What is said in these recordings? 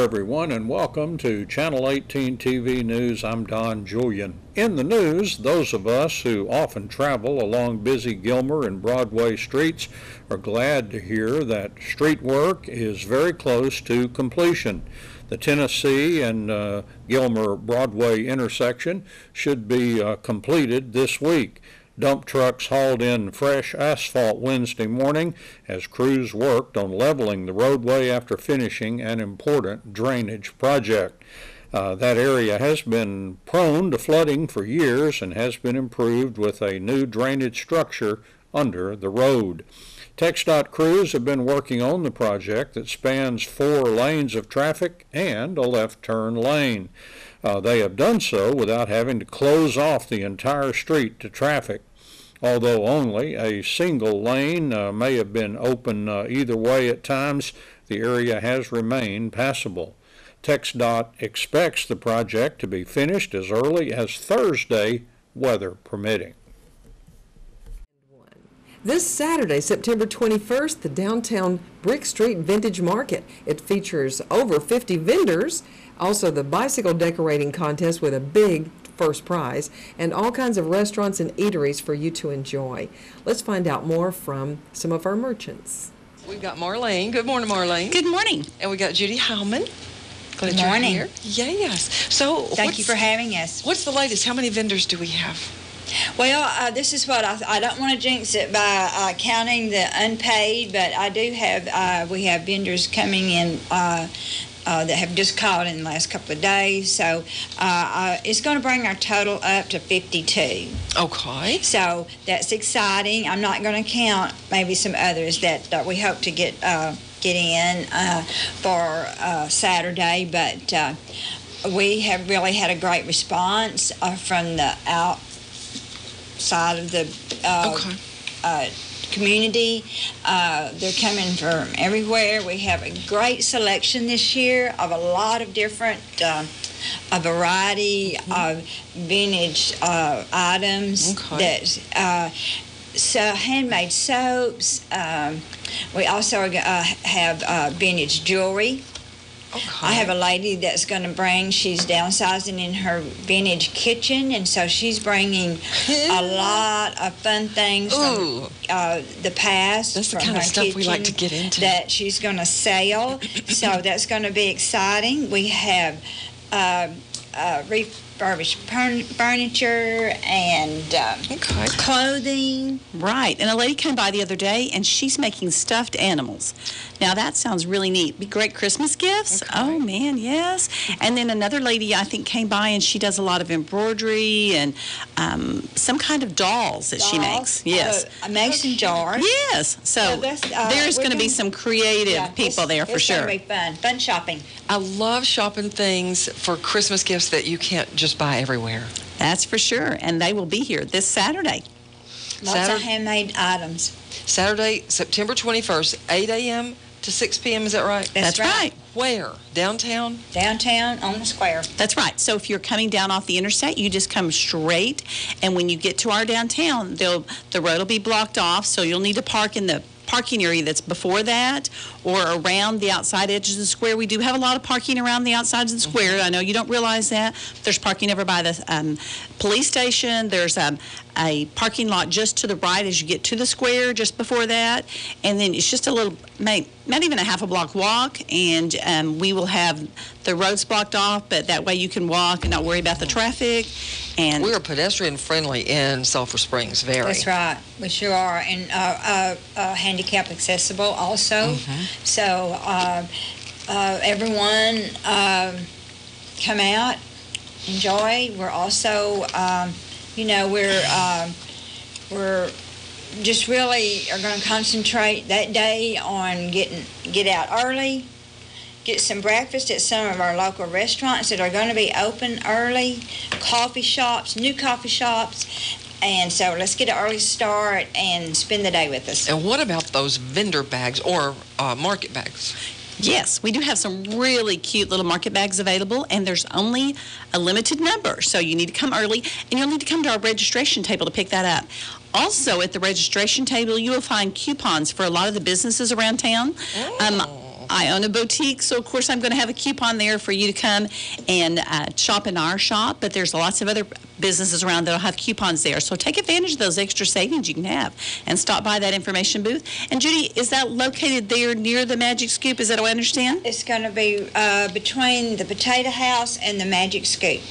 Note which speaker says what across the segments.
Speaker 1: everyone, and welcome to Channel 18 TV News. I'm Don Julian. In the news, those of us who often travel along busy Gilmer and Broadway streets are glad to hear that street work is very close to completion. The Tennessee and Gilmer Broadway intersection should be completed this week. Dump trucks hauled in fresh asphalt Wednesday morning as crews worked on leveling the roadway after finishing an important drainage project. That area has been prone to flooding for years and has been improved with a new drainage structure under the road. TxDOT crews have been working on the project that spans 4 lanes of traffic and a left turn lane. They have done so without having to close off the entire street to traffic. Although only a single lane may have been open either way at times, the area has remained passable. TxDOT expects the project to be finished as early as Thursday, weather permitting.
Speaker 2: This Saturday, September 21st, the downtown Brick Street Vintage Market. It features over 50 vendors, also the bicycle decorating contest with a big first prize, and all kinds of restaurants and eateries for you to enjoy. Let's find out more from some of our merchants.
Speaker 3: We've got Marlene. Good morning, Marlene.
Speaker 4: Good morning.
Speaker 3: And we got Judy Howman.
Speaker 4: Good morning.
Speaker 3: You're here. Yes. So
Speaker 4: Thank you for having us.
Speaker 3: What's the latest? How many vendors do we have?
Speaker 4: Well, this is what I don't want to jinx it by counting the unpaid, but I do have, we have vendors coming in that have just called in the last couple of days. So it's going to bring our total up to 52.
Speaker 3: Okay.
Speaker 4: So that's exciting. I'm not going to count maybe some others that we hope to get in for Saturday, but we have really had a great response from the outside of the community. They're coming from everywhere. We have a great selection this year of a lot of different, a variety of vintage items.
Speaker 3: Okay.
Speaker 4: So handmade soaps. We also have vintage jewelry.
Speaker 3: Okay.
Speaker 4: I have a lady that's going to bring, she's downsizing in her vintage kitchen, and so she's bringing a lot of fun things from the past.
Speaker 3: That's the
Speaker 4: from
Speaker 3: kind
Speaker 4: her
Speaker 3: of stuff we like to
Speaker 4: kitchen
Speaker 3: get into.
Speaker 4: that she's going to sell. So that's going to be exciting. We have refurbished furniture and clothing.
Speaker 5: Right, and a lady came by the other day, and she's making stuffed animals. Now, that sounds really neat. Be great Christmas gifts.
Speaker 3: Okay.
Speaker 5: Oh, man, yes. And then another lady, I think, came by, and she does a lot of embroidery and some kind of dolls that she makes. Yes.
Speaker 4: Mason jars.
Speaker 5: Yes. So there's going to be some creative people there for sure.
Speaker 4: It's going to be fun. Fun shopping.
Speaker 3: I love shopping things for Christmas gifts that you can't just buy everywhere.
Speaker 5: That's for sure. And they will be here this Saturday.
Speaker 4: Lots of handmade items.
Speaker 3: Saturday, September 21st, 8 a.m. to 6 p.m. Is that right?
Speaker 4: That's right.
Speaker 3: Where? Downtown?
Speaker 4: Downtown on the square.
Speaker 5: That's right. So if you're coming down off the interstate, you just come straight, and when you get to our downtown, the road will be blocked off, so you'll need to park in the parking area that's before that or around the outside edges of the square. We do have a lot of parking around the outsides of the square. I know you don't realize that. There's parking over by the police station. There's a parking lot just to the right as you get to the square, just before that. And then it's just a little, not even a half a block walk, and we will have the roads blocked off, but that way you can walk and not worry about the traffic. And
Speaker 3: we are pedestrian friendly in Sulphur Springs, very.
Speaker 4: That's right. We sure are. And handicap accessible also. So everyone come out, enjoy. We're also, we're just really are going to concentrate that day on get out early, get some breakfast at some of our local restaurants that are going to be open early, coffee shops, new coffee shops. And so let's get an early start and spend the day with us.
Speaker 3: And what about those vendor bags or market bags?
Speaker 5: Yes, we do have some really cute little market bags available, and there's only a limited number, so you need to come early, and you'll need to come to our registration table to pick that up. Also, at the registration table, you will find coupons for a lot of the businesses around town. I own a boutique, so of course I'm going to have a coupon there for you to come and shop in our shop, but there's lots of other businesses around that'll have coupons there. So take advantage of those extra savings you can have and stop by that information booth. And Judy, is that located there near the Magic Scoop? Is that what I understand?
Speaker 4: It's going to be between the Potato House and the Magic Scoop.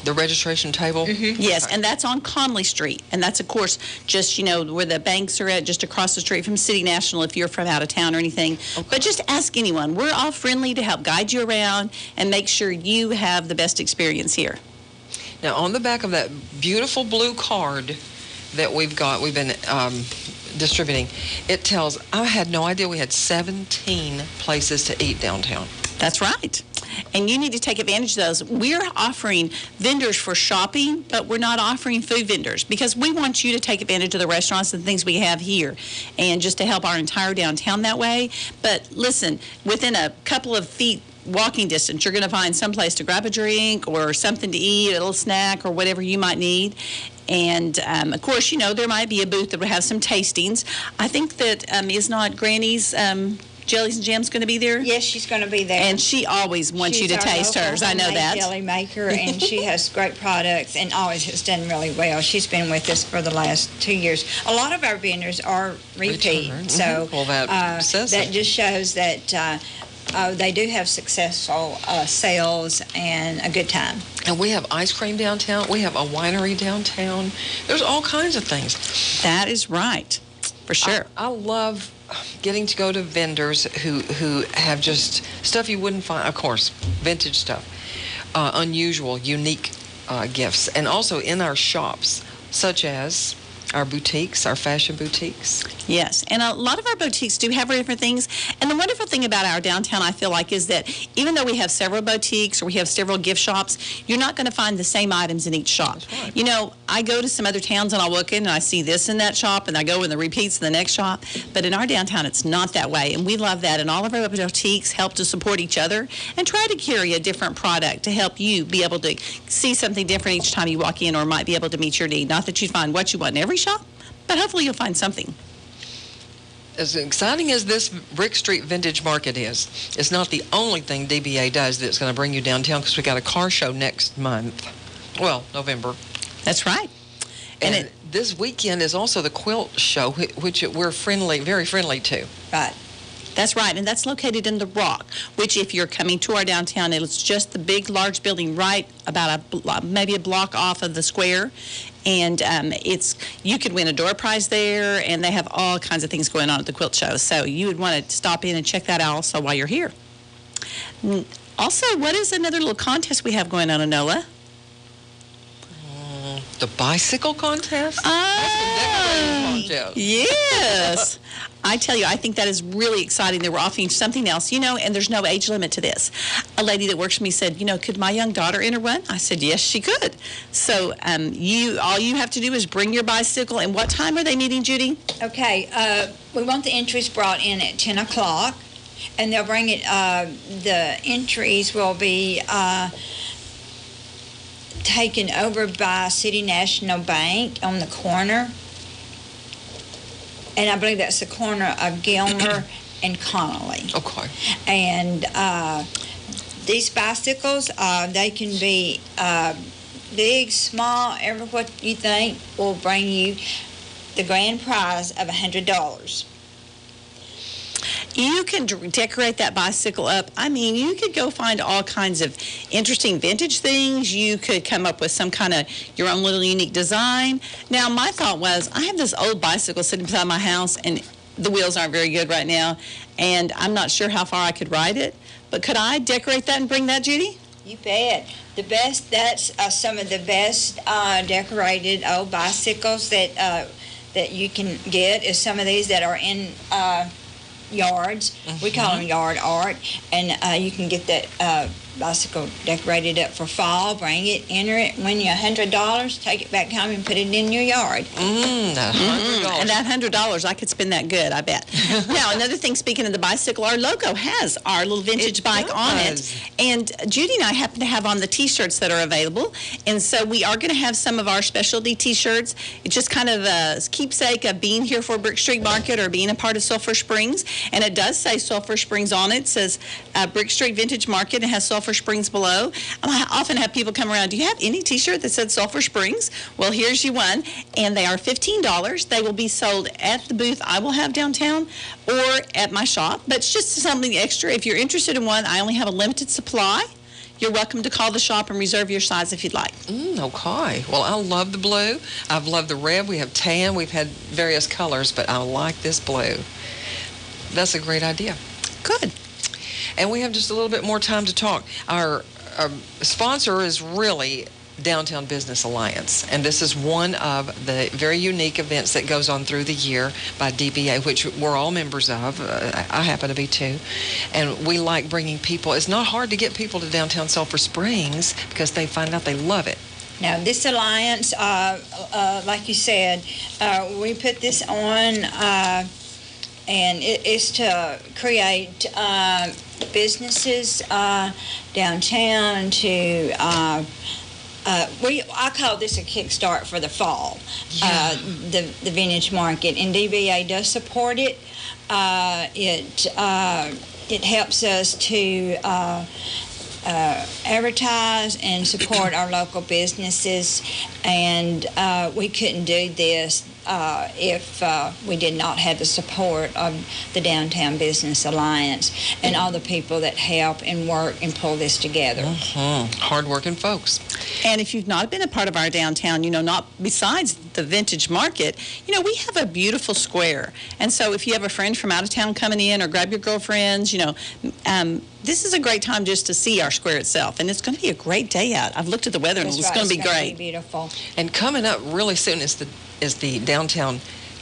Speaker 3: The registration table?
Speaker 5: Yes, and that's on Conley Street. And that's, of course, just, where the banks are at, just across the street from City National if you're from out of town or anything. Okay. But just ask anyone. We're all friendly to help guide you around and make sure you have the best experience here.
Speaker 3: Now, on the back of that beautiful blue card that we've been distributing, it tells, I had no idea we had 17 places to eat downtown.
Speaker 5: That's right. And you need to take advantage of those. We're offering vendors for shopping, but we're not offering food vendors because we want you to take advantage of the restaurants and things we have here and just to help our entire downtown that way. But listen, within a couple of feet walking distance, you're going to find some place to grab a drink or something to eat, a little snack or whatever you might need. And, of course, there might be a booth that would have some tastings. I think that is not Granny's Jellies and Jams going to be there?
Speaker 4: Yes, she's going to be there.
Speaker 5: And she always wants you to taste hers. I know that.
Speaker 4: She's our local jelly maker, and she has great products and always has done really well. She's been with us for the last 2 years. A lot of our vendors are repeat, so
Speaker 3: well, that
Speaker 4: just shows that they do have successful sales and a good time.
Speaker 3: And we have ice cream downtown. We have a winery downtown. There's all kinds of things.
Speaker 5: That is right, for sure.
Speaker 3: I love getting to go to vendors who have just stuff you wouldn't find, of course, vintage stuff, unusual, unique gifts, and also in our shops, such as our boutiques, our fashion boutiques.
Speaker 5: Yes, and a lot of our boutiques do have different things. And the wonderful thing about our downtown, I feel like, is that even though we have several boutiques or we have several gift shops, you're not going to find the same items in each shop.
Speaker 3: That's right.
Speaker 5: I go to some other towns and I'll look in and I see this in that shop and I go in the repeats in the next shop. But in our downtown, it's not that way. And we love that. And all of our boutiques help to support each other and try to carry a different product to help you be able to see something different each time you walk in or might be able to meet your need. Not that you find what you want in every shop, but hopefully you'll find something.
Speaker 3: As exciting as this Brick Street Vintage Market is, it's not the only thing DBA does that's going to bring you downtown because we got a car show next month. Well, November.
Speaker 5: That's right.
Speaker 3: And this weekend is also the quilt show, which we're very friendly to.
Speaker 4: Right.
Speaker 5: That's right, and that's located in the Rock, which if you're coming to our downtown, it's just the big, large building right about maybe a block off of the square. And you could win a door prize there, and they have all kinds of things going on at the quilt show. So you would want to stop in and check that out also while you're here. Also, what is another little contest we have going on, Anola?
Speaker 3: The bicycle contest? That's the decorating contest.
Speaker 5: Yes. I tell you, I think that is really exciting that we're offering something else, and there's no age limit to this. A lady that works for me said, could my young daughter enter one? I said, yes, she could. So all you have to do is bring your bicycle. And what time are they meeting, Judy?
Speaker 4: Okay, we want the entries brought in at 10 o'clock, and they'll bring it, the entries will be taken over by City National Bank on the corner. And I believe that's the corner of Gilmer and Connolly.
Speaker 3: Okay.
Speaker 4: And these bicycles, they can be big, small, ever what you think will bring you the grand prize of $100.
Speaker 5: You can decorate that bicycle up. I mean, you could go find all kinds of interesting vintage things. You could come up with some kind of your own little unique design. Now, my thought was, I have this old bicycle sitting beside my house, and the wheels aren't very good right now, and I'm not sure how far I could ride it. But could I decorate that and bring that, Judy?
Speaker 4: You bet. That's some of the best decorated old bicycles that you can get is some of these that are in yards. We call them yard art, and you can get that bicycle decorated up for fall. Bring it, enter it, win you $100, take it back home and put it in your yard.
Speaker 3: $100.
Speaker 5: And that $100, I could spend that good, I bet. Now, another thing, speaking of the bicycle, our logo has our little vintage bike on it. And Judy and I happen to have on the T-shirts that are available. And so we are going to have some of our specialty T-shirts. It's just kind of a keepsake of being here for Brick Street Market or being a part of Sulphur Springs. And it does say Sulphur Springs on it. It says Brick Street Vintage Market and has Sulphur Springs below. I often have people come around, do you have any T-shirt that said Sulphur Springs? Well, here's you one. And they are $15. They will be sold at the booth I will have downtown or at my shop. But it's just something extra. If you're interested in one, I only have a limited supply. You're welcome to call the shop and reserve your size if you'd like.
Speaker 3: Okay. Well, I love the blue. I've loved the red. We have tan. We've had various colors, but I like this blue. That's a great idea.
Speaker 5: Good.
Speaker 3: And we have just a little bit more time to talk. Our sponsor is really Downtown Business Alliance, and this is one of the very unique events that goes on through the year by DBA, which we're all members of. I happen to be too, and we like bringing people. It's not hard to get people to downtown Sulphur Springs because they find out they love it.
Speaker 4: Now, this alliance, like you said, we put this on, and it is to create businesses downtown to. I call this a kickstart for the fall, the vintage market, and DBA does support it. It helps us to advertise and support our local businesses, and we couldn't do this if we did not have the support of the Downtown Business Alliance and all the people that help and work and pull this together.
Speaker 3: Hard-working folks.
Speaker 5: And if you've not been a part of our downtown, not besides the vintage market, we have a beautiful square. And so if you have a friend from out of town coming in or grab your girlfriends, this is a great time just to see our square itself. And it's going to be a great day out. I've looked at the weather and it's going to be great.
Speaker 4: Beautiful.
Speaker 3: And coming up really soon is the downtown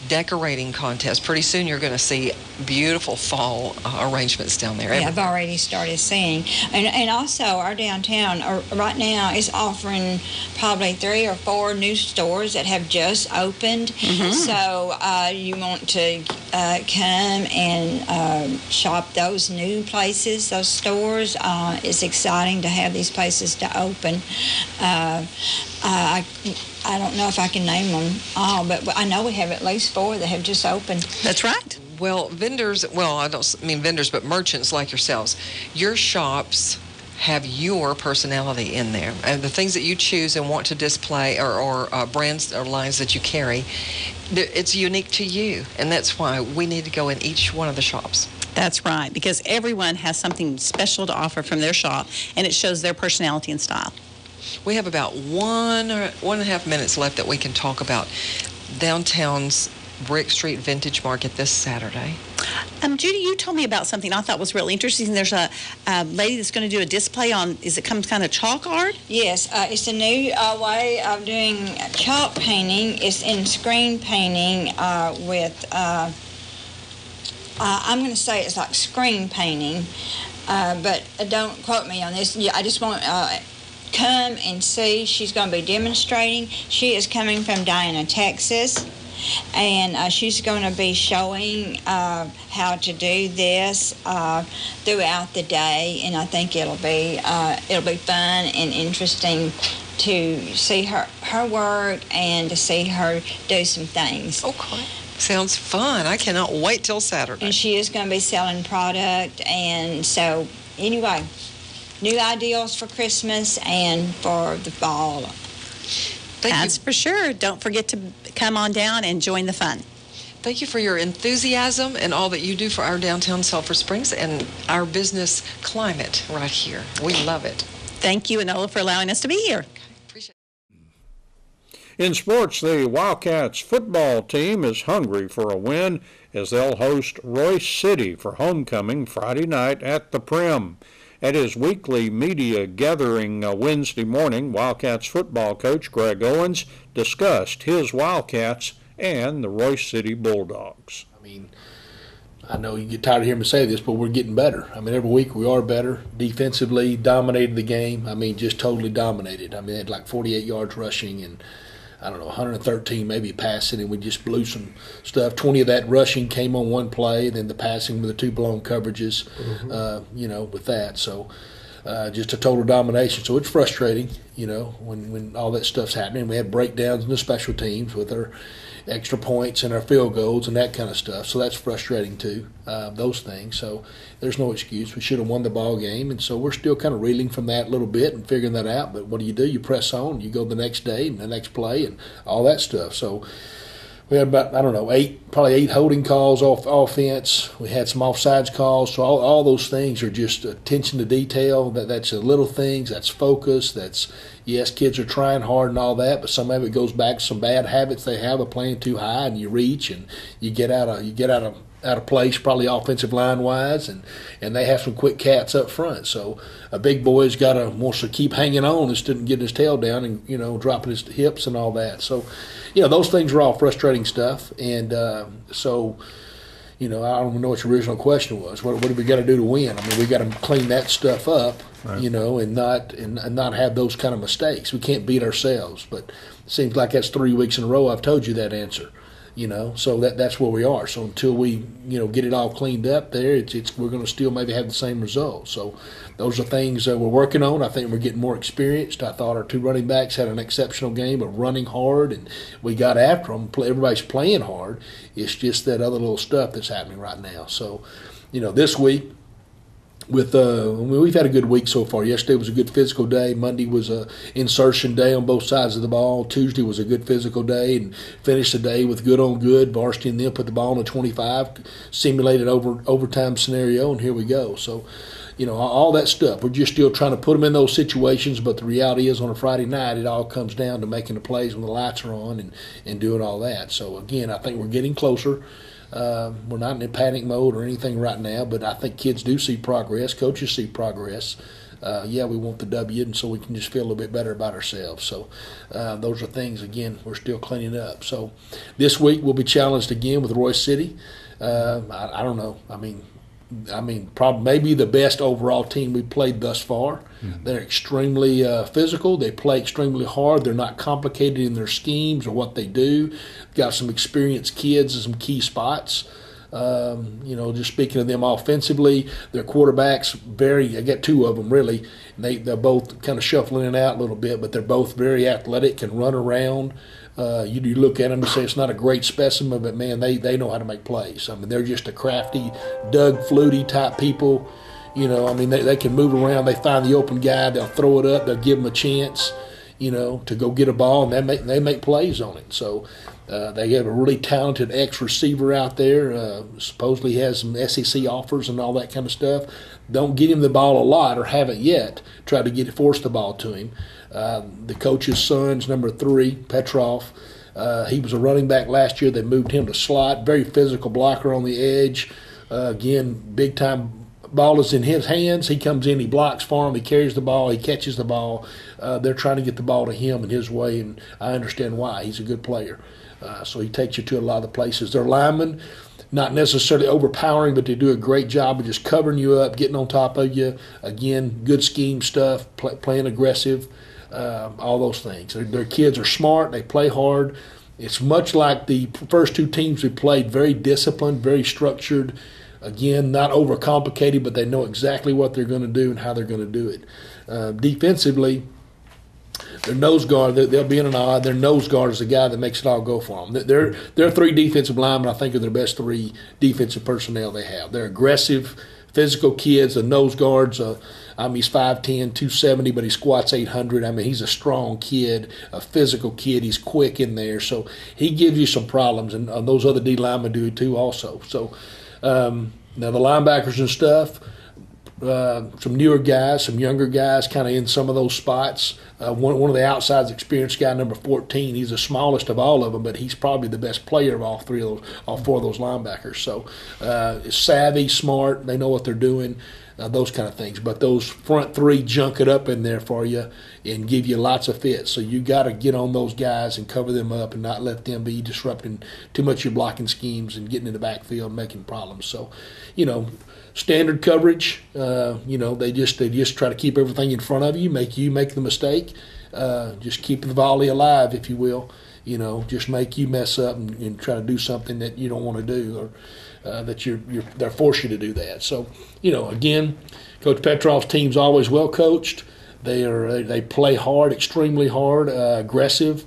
Speaker 3: decorating contest. Pretty soon you're going to see beautiful fall arrangements down there.
Speaker 4: Yeah, I've already started seeing. And also our downtown right now is offering probably 3 or 4 new stores that have just opened. So you want to come and shop those new places, those stores. It's exciting to have these places to open. I don't know if I can name them all, but I know we have at least 4 that have just opened.
Speaker 5: That's right.
Speaker 3: Well, vendors, I don't mean vendors, but merchants like yourselves, your shops have your personality in there. And the things that you choose and want to display or brands or lines that you carry, it's unique to you. And that's why we need to go in each one of the shops.
Speaker 5: That's right, because everyone has something special to offer from their shop, and it shows their personality and style.
Speaker 3: We have about 1.5 minutes left that we can talk about downtown's Brick Street Vintage Market this Saturday.
Speaker 5: Judy, you told me about something I thought was really interesting. There's a lady that's going to do a display on, some kind of chalk art?
Speaker 4: Yes, it's a new way of doing chalk painting. It's in screen painting with, I'm going to say it's like screen painting, but don't quote me on this. I just want... come and see. She's going to be demonstrating. She is coming from Diana, Texas, and she's going to be showing how to do this throughout the day. And I think it'll be fun and interesting to see her work and to see her do some things.
Speaker 3: Okay. Sounds fun. I cannot wait till Saturday.
Speaker 4: And she is going to be selling product, and so anyway. New ideals for Christmas and for the fall.
Speaker 5: That's for sure. Don't forget to come on down and join the fun.
Speaker 3: Thank you for your enthusiasm and all that you do for our downtown Sulphur Springs and our business climate right here. We love it.
Speaker 5: Thank you, Enola, for allowing us to be here.
Speaker 3: Appreciate
Speaker 1: it. In sports, the Wildcats football team is hungry for a win as they'll host Royce City for homecoming Friday night at the Prim. At his weekly media gathering Wednesday morning, Wildcats football coach Greg Owens discussed his Wildcats and the Royce City Bulldogs.
Speaker 6: I know you get tired of hearing me say this, but we're getting better. I mean, every week we are better. Defensively, dominated the game. I mean, just totally dominated. I mean, they had like 48 yards rushing and, I don't know, 113 maybe passing, and we just blew some stuff. 20 of that rushing came on one play, and then the passing with the two blown coverages, with that. So just a total domination. So it's frustrating, when all that stuff's happening. We had breakdowns in the special teams with our extra points and our field goals and that kind of stuff. So that's frustrating too, those things. So there's no excuse. We should have won the ball game, and so we're still kind of reeling from that a little bit and figuring that out. But what do? You press on. You go the next day and the next play and all that stuff. So we had about, probably eight holding calls off offense. We had some offsides calls. So all those things are just attention to detail. That's the little things. That's focus. That's, yes, kids are trying hard and all that, but some of it goes back to some bad habits they have of playing too high, and you reach and you get out of place, probably offensive line wise, and they have some quick cats up front. So a big boy's wants to keep hanging on instead of getting his tail down and dropping his hips and all that. So those things are all frustrating stuff, and so. I don't even know what your original question was. What do we got to do to win? I mean, we got to clean that stuff up, right. And not have those kind of mistakes. We can't beat ourselves, but it seems like that's 3 weeks in a row I've told you that answer. So that's where we are. So until we, get it all cleaned up there, we're going to still maybe have the same results. So those are things that we're working on. I think we're getting more experienced. I thought our two running backs had an exceptional game of running hard, and we got after them. Everybody's playing hard. It's just that other little stuff that's happening right now. So, this week, we've had a good week so far. Yesterday was a good physical day. Monday was a insertion day on both sides of the ball. Tuesday was a good physical day, and finished the day with good on good. Varsity and them put the ball on a 25, simulated overtime scenario, and here we go. So, all that stuff. We're just still trying to put them in those situations, but the reality is on a Friday night, it all comes down to making the plays when the lights are on and doing all that. So, again, I think we're getting closer. We're not in a panic mode or anything right now, but I think kids do see progress. Coaches see progress. We want the W, and so we can just feel a little bit better about ourselves. So those are things, again, we're still cleaning up. So this week we'll be challenged again with Royce City. I don't know. I mean, probably maybe the best overall team we've played thus far. Mm-hmm. They're extremely physical. They play extremely hard. They're not complicated in their schemes or what they do. Got some experienced kids in some key spots. Just speaking of them offensively, their quarterbacks I got two of them really. They're both kind of shuffling in and out a little bit, but they're both very athletic, can run around. You look at them and say it's not a great specimen, but man, they know how to make plays. I mean, they're just a crafty, Doug Flutie type people. They can move around. They find the open guy, they'll throw it up, they'll give them a chance, to go get a ball, and they make plays on it. So they have a really talented ex-receiver out there. Supposedly he has some SEC offers and all that kind of stuff. Don't get him the ball a lot, or haven't yet. Try to force the ball to him. The coach's son's number 3, Petrov. He was a running back last year. They moved him to slot. Very physical blocker on the edge. Again, big time. Ball is in his hands. He comes in. He blocks for him. He carries the ball. He catches the ball. They're trying to get the ball to him in his way, and I understand why. He's a good player. So he takes you to a lot of the places. Their linemen, not necessarily overpowering, but they do a great job of just covering you up, getting on top of you. Again, good scheme stuff, playing aggressive. All those things. Their kids are smart. They play hard. It's much like the first two teams we played, very disciplined, very structured. Again, not overcomplicated, but they know exactly what they're going to do and how they're going to do it. Defensively, their nose guard, they'll be in an odd. Their nose guard is the guy that makes it all go for them. Their 3 defensive linemen, I think, are their best 3 defensive personnel they have. They're aggressive, physical kids. The nose guards, he's 5'10", 270, but he squats 800. He's a strong kid, a physical kid. He's quick in there. So he gives you some problems, and those other D linemen do it too also. So now the linebackers and stuff, some newer guys, some younger guys kind of in some of those spots. One of the outside's experienced guy, number 14, he's the smallest of all of them, but he's probably the best player of all 4 of those linebackers. So savvy, smart, they know what they're doing. those kind of things. But those front three junk it up in there for you and give you lots of fits. So you got to get on those guys and cover them up and not let them be disrupting too much of your blocking schemes and getting in the backfield and making problems. So, standard coverage. They just try to keep everything in front of you make the mistake. Just keep the volley alive, if you will. Just make you mess up and try to do something that you don't want to do, or that they're force you to do that. So, again, Coach Petrov's team's always well coached. They play hard, extremely hard, aggressive,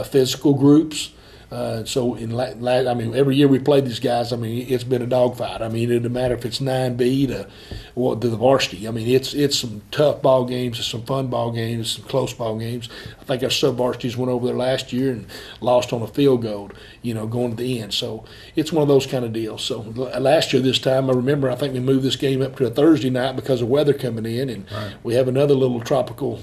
Speaker 6: physical groups. So every year we play these guys. It's been a dogfight. It doesn't matter if it's 9B to the varsity. It's some tough ball games, some fun ball games, some close ball games. I think our sub-varsities went over there last year and lost on a field goal, going to the end. So it's one of those kind of deals. So last year this time, I think we moved this game up to a Thursday night because of weather coming in, and we have another little tropical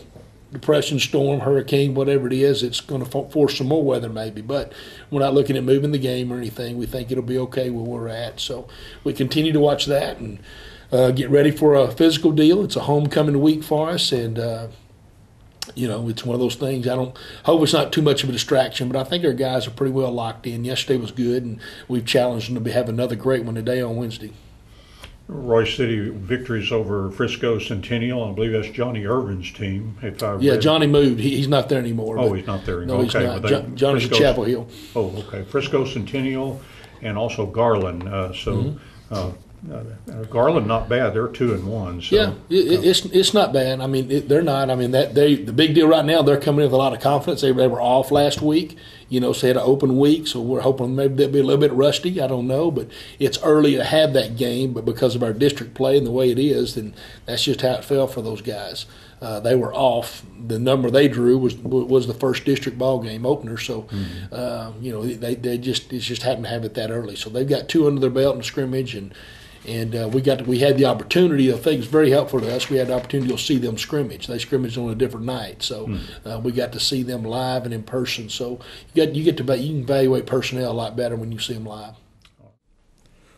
Speaker 6: depression, storm, hurricane, whatever it is. It's going to force some more weather maybe, but we're not looking at moving the game or anything. We think it'll be okay where we're at. So we continue to watch that and get ready for a physical deal. It's a homecoming week for us, and it's one of those things. I don't hope it's not too much of a distraction, but I think our guys are pretty well locked in. Yesterday was good, and we've challenged them to have another great one today on Wednesday.
Speaker 1: Royce City victories over Frisco Centennial. I believe that's Johnny Irvin's team.
Speaker 6: Johnny moved. He's not there anymore.
Speaker 1: Oh, he's not there anymore.
Speaker 6: No, he's not. Johnny's at Chapel Hill.
Speaker 1: Oh, okay. Frisco Centennial and also Garland. Garland not bad. They're 2-1. So,
Speaker 6: yeah, it's not bad. They're not. The big deal right now. They're coming in with a lot of confidence. They were off last week. So they had an open week. So we're hoping maybe they'll be a little bit rusty. I don't know, but it's early to have that game. But because of our district play and the way it is, then that's just how it fell for those guys. They were off. The number they drew was the first district ball game opener. So, they just happened to have it that early. So they've got 2 under their belt in the scrimmage, and we had the opportunity. I think it's very helpful to us. We had the opportunity to see them scrimmage. They scrimmaged on a different night, so we got to see them live and in person. So you can evaluate personnel a lot better when you see them live.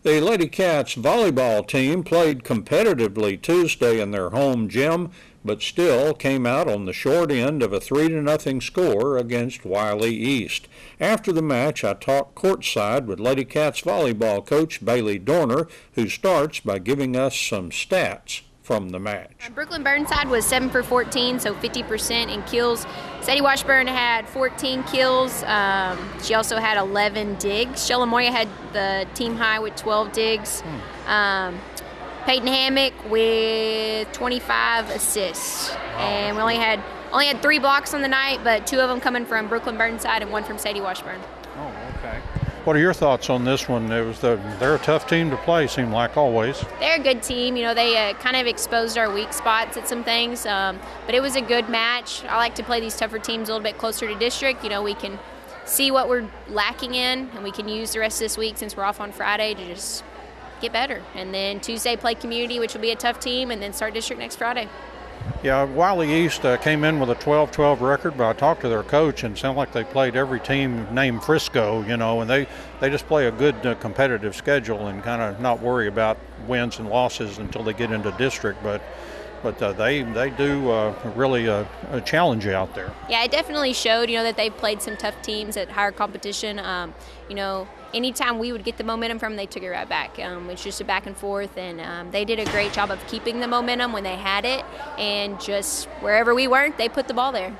Speaker 1: The Lady Cats volleyball team played competitively Tuesday in their home gym, but still came out on the short end of a 3-0 score against Wiley East. After the match, I talked courtside with Lady Cats volleyball coach Bailey Dorner, who starts by giving us some stats from the match.
Speaker 7: Brooklyn Burnside was 7 for 14, so 50% in kills. Sadie Washburn had 14 kills. She also had 11 digs. Shella Moya had the team high with 12 digs. Peyton Hammock with 25 assists. And we only had 3 blocks on the night, but 2 of them coming from Brooklyn Burnside and 1 from Sadie Washburn.
Speaker 8: Oh, okay. What are your thoughts on this one? They're a tough team to play, seem like always.
Speaker 7: They're a good team. They kind of exposed our weak spots at some things, but it was a good match. I like to play these tougher teams a little bit closer to district. We can see what we're lacking in, and we can use the rest of this week since we're off on Friday to just get better. And then Tuesday play community, which will be a tough team, and then start district next Friday.
Speaker 8: Yeah, Wiley East came in with a 12-12 record, but I talked to their coach and it sounded like they played every team named Frisco, and they just play a good competitive schedule and kind of not worry about wins and losses until they get into district. But they do really challenge you out there.
Speaker 7: Yeah, it definitely showed, that they've played some tough teams at higher competition. Anytime we would get the momentum from them, they took it right back. It's just a back and forth, and they did a great job of keeping the momentum when they had it, and just wherever we weren't, they put the ball there.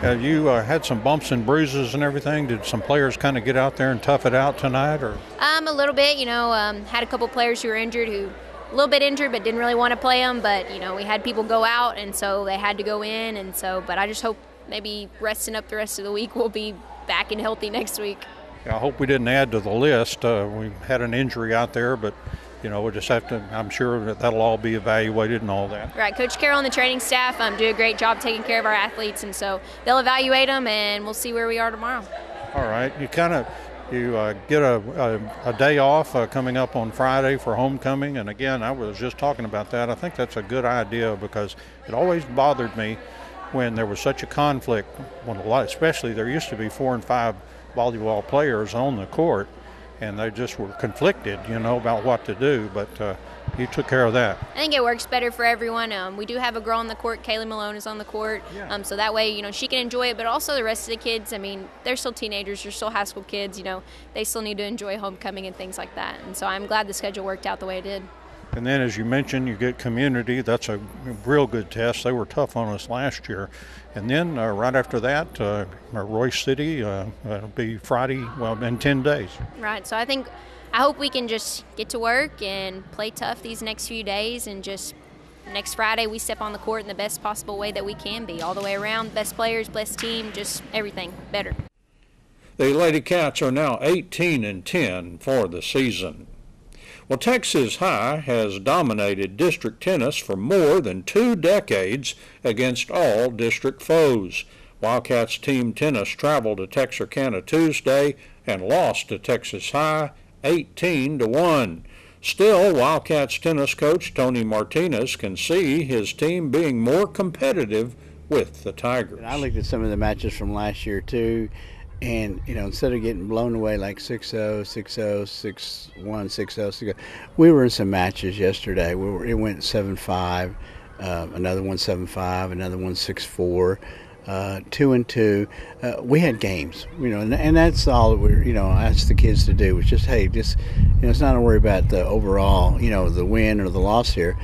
Speaker 8: You had some bumps and bruises and everything. Did some players kind of get out there and tough it out tonight? Or
Speaker 7: a little bit, had a couple players who were injured, who a little bit injured but didn't really want to play them, but we had people go out, and so they had to go in, and so, but I just hope maybe resting up the rest of the week we'll be back and healthy next week.
Speaker 8: I hope we didn't add to the list. We had an injury out there, but we'll just have to, I'm sure that'll all be evaluated and all that.
Speaker 7: Right. Coach Carroll and the training staff do a great job taking care of our athletes, and so they'll evaluate them, and we'll see where we are tomorrow.
Speaker 8: All right. You get a day off coming up on Friday for homecoming, and again, I was just talking about that. I think that's a good idea because it always bothered me when there was such a conflict, especially there used to be 4 and 5 volleyball players on the court, and they just were conflicted, about what to do. But you took care of that.
Speaker 7: I think it works better for everyone. We do have a girl on the court. Kaylee Malone is on the court.
Speaker 8: Yeah.
Speaker 7: So that way, she can enjoy it, but also the rest of the kids, they're still teenagers. They're still high school kids. They still need to enjoy homecoming and things like that. And so I'm glad the schedule worked out the way it did.
Speaker 8: And then, as you mentioned, you get community. That's a real good test. They were tough on us last year. And then right after that, Royce City, it'll be Friday, in 10 days.
Speaker 7: Right. So I hope we can just get to work and play tough these next few days, and just next Friday we step on the court in the best possible way that we can be, all the way around. Best players, best team, just everything better.
Speaker 1: The Lady Cats are now 18-10 for the season. Well, Texas High has dominated district tennis for more than 2 decades against all district foes. Wildcats team tennis traveled to Texarkana Tuesday and lost to Texas High 18-1. Still, Wildcats tennis coach Tony Martinez can see his team being more competitive with the Tigers.
Speaker 9: I looked at some of the matches from last year too, and instead of getting blown away like 6-0, 6-0, 6-1, 6-0, 6-0, we were in some matches yesterday. It went 7-5, another one 7-5, another one 6-4. 2-2. We had games, and that's all that we're, asked the kids to do was just, it's not to worry about the overall, the win or the loss here.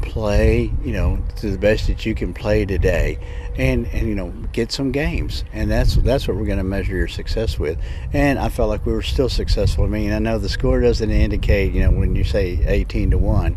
Speaker 9: Play, to the best that you can play today, and get some games, and that's what we're going to measure your success with. And I felt like we were still successful. I know the score doesn't indicate, when you say 18-1,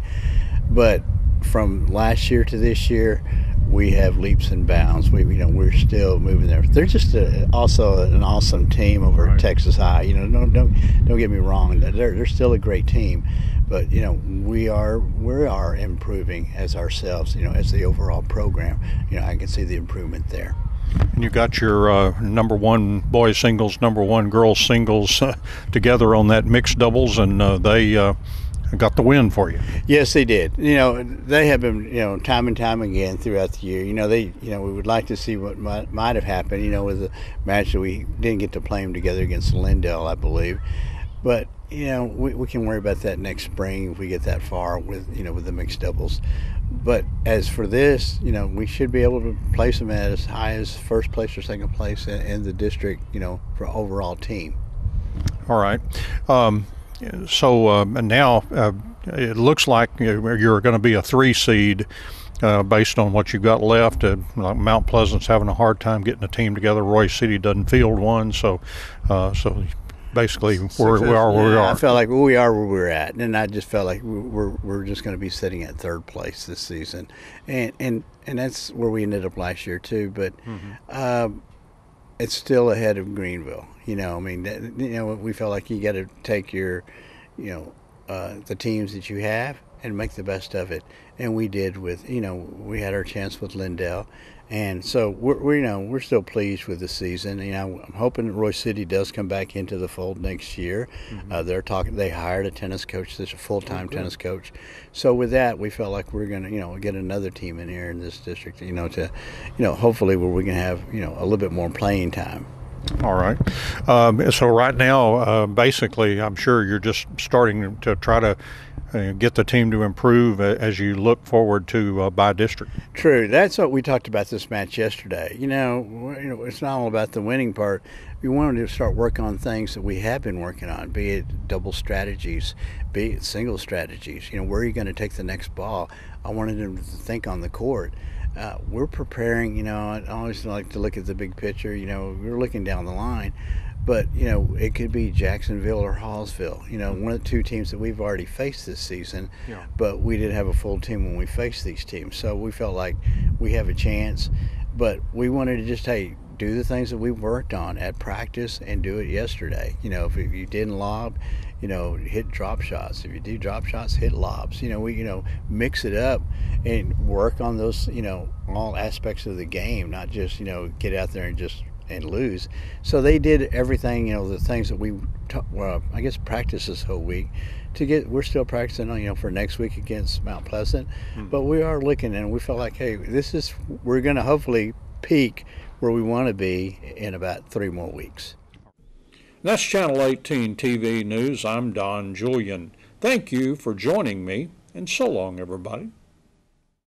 Speaker 9: but from last year to this year, we have leaps and bounds. We're still moving there. They're just also an awesome team over at Texas High. Don't get me wrong. They're still a great team, but we are improving as ourselves. As the overall program. I can see the improvement there.
Speaker 8: And you got your number 1 boys singles, number 1 girls singles together on that mixed doubles, and they got the win for you.
Speaker 9: Yes, they did. They have been, time and time again throughout the year. We would like to see what might have happened, with the match that we didn't get to play them together against Lindell, I believe. But, we can worry about that next spring if we get that far with the mixed doubles. But as for this, we should be able to place them at as high as first place or second place in the district, for overall team.
Speaker 8: All right. So now it looks like you're going to be a 3 seed based on what you've got left. Mount Pleasant's having a hard time getting a team together. Royce City doesn't field one, so basically we are where we are.
Speaker 9: I felt like we are where we're at, and I just felt like we're just going to be sitting at 3rd place this season, and that's where we ended up last year too. But it's still ahead of Greenville. We felt like you got to take your, the teams that you have and make the best of it. And we did with, we had our chance with Lindell. And so we're still pleased with the season. I'm hoping that Royce City does come back into the fold next year. Mm-hmm. They hired a tennis coach, a full-time tennis coach. So with that, we felt like we're going to, get another team in here in this district, hopefully where we can have, a little bit more playing time.
Speaker 8: All right. So right now, basically, I'm sure you're just starting to try to get the team to improve as you look forward to by district.
Speaker 9: True. That's what we talked about this match yesterday. It's not all about the winning part. We wanted to start working on things that we have been working on, be it double strategies, be it single strategies. Where are you going to take the next ball? I wanted them to think on the court. We're preparing, I always like to look at the big picture. We're looking down the line. But, it could be Jacksonville or Hallsville, one of the 2 teams that we've already faced this season. Yeah. But we didn't have a full team when we faced these teams. So we felt like we have a chance. But we wanted to just, do the things that we worked on at practice and do it yesterday. If you didn't lob, hit drop shots. If you do drop shots, hit lobs. We, mix it up and work on those, all aspects of the game, not just, get out there and lose. So they did everything, the things that we, practiced this whole week we're still practicing, for next week against Mount Pleasant. Mm-hmm. But we are looking, and we felt like, we're going to hopefully peak where we want to be in about 3 more weeks.
Speaker 1: That's Channel 18 TV News. I'm Don Julian. Thank you for joining me, and so long, everybody.